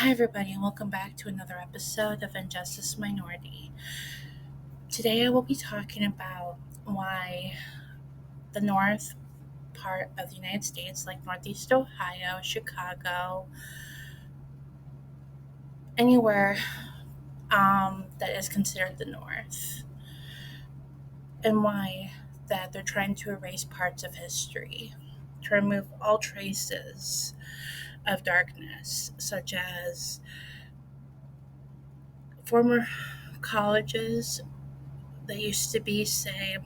Hi, everybody, and welcome back to another episode of Injustice Minority. Today, I will be talking about why the north part of the United States, like Northeast Ohio, Chicago, anywhere that is considered the North, and why that they're trying to erase parts of history, to remove all traces of darkness, such as former colleges that used to be, say,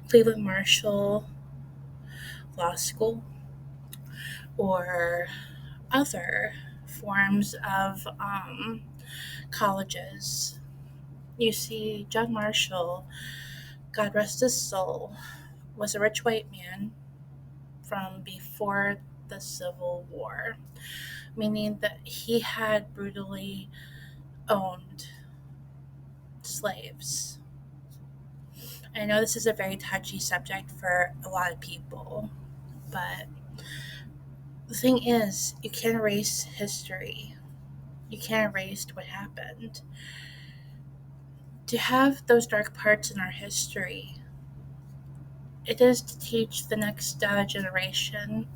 Cleveland Marshall Law School, or other forms of colleges. You see, John Marshall, God rest his soul, was a rich white man from before the Civil War, meaning that he had brutally owned slaves. I know this is a very touchy subject for a lot of people, but the thing is, you can't erase history. You can't erase what happened. To have those dark parts in our history, it is to teach the next generation,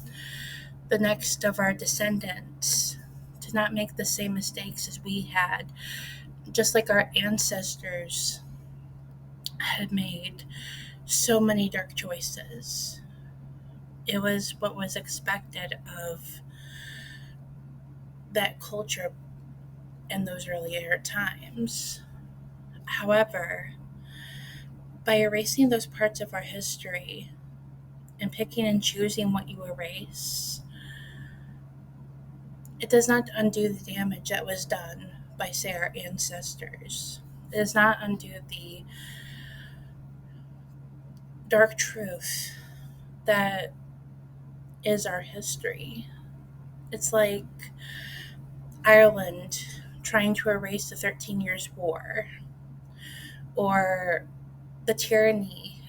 the next of our descendants, to not make the same mistakes as we had, just like our ancestors had made so many dark choices. It was what was expected of that culture in those earlier times. However, by erasing those parts of our history and picking and choosing what you erase, it does not undo the damage that was done by, say, our ancestors. It does not undo the dark truth that is our history. It's like Ireland trying to erase the 13 Years' War, or the tyranny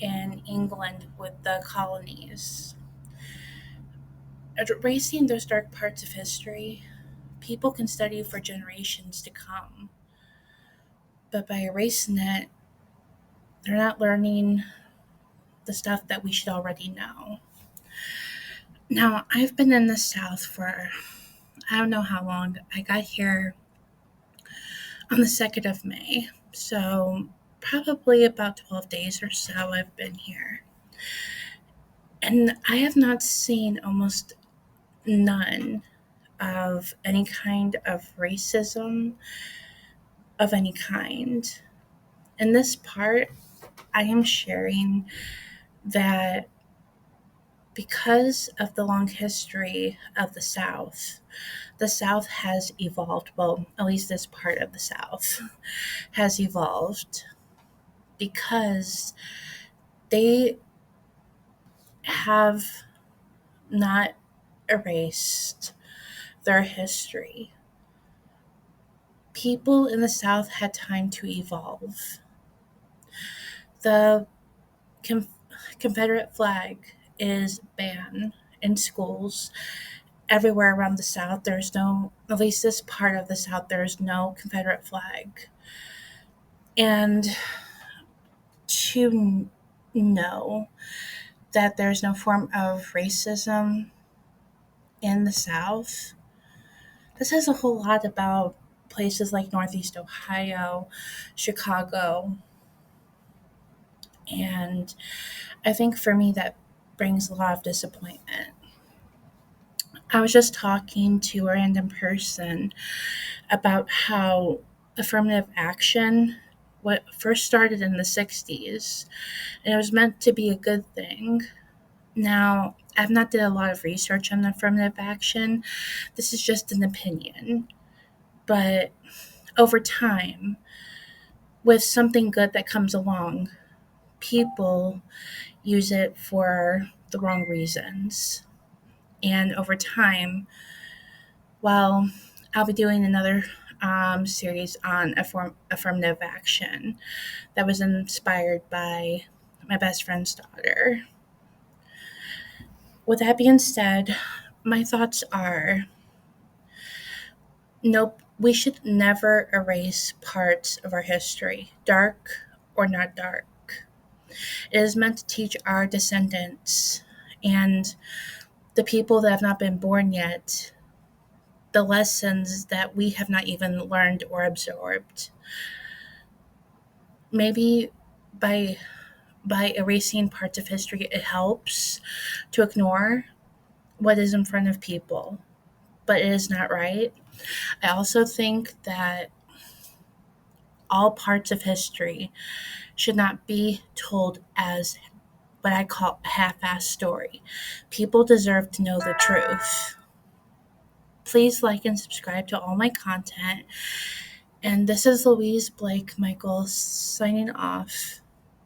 in England with the colonies. Erasing those dark parts of history, people can study for generations to come. But by erasing it, they're not learning the stuff that we should already know. Now, I've been in the South for I don't know how long. I got here on the 2nd of May, so probably about 12 days or so I've been here. And I have not seen almost none of any kind of racism of any kind. In this part, I am sharing that because of the long history of the South has evolved. Well, at least this part of the South has evolved because they have not erased their history. People in the South had time to evolve. The Confederate flag is banned in schools everywhere around the South. There's no, at least this part of the South, there's no Confederate flag. And to know that there's no form of racism in the South, this says a whole lot about places like Northeast Ohio, Chicago, and I think for me that brings a lot of disappointment. I was just talking to a random person about how affirmative action what first started in the 60s, and it was meant to be a good thing. Now, I've not did a lot of research on affirmative action. This is just an opinion. But over time, with something good that comes along, people use it for the wrong reasons. And over time, well, I'll be doing another series on affirmative action that was inspired by my best friend's daughter. With that being said, my thoughts are Nope, we should never erase parts of our history, dark or not dark. It is meant to teach our descendants and the people that have not been born yet the lessons that we have not even learned or absorbed. Maybe by erasing parts of history, it helps to ignore what is in front of people, but it is not right. I also think that all parts of history should not be told as what I call a half-assed story. People deserve to know the truth. Please like and subscribe to all my content. And this is Louise Blake Michaels signing off.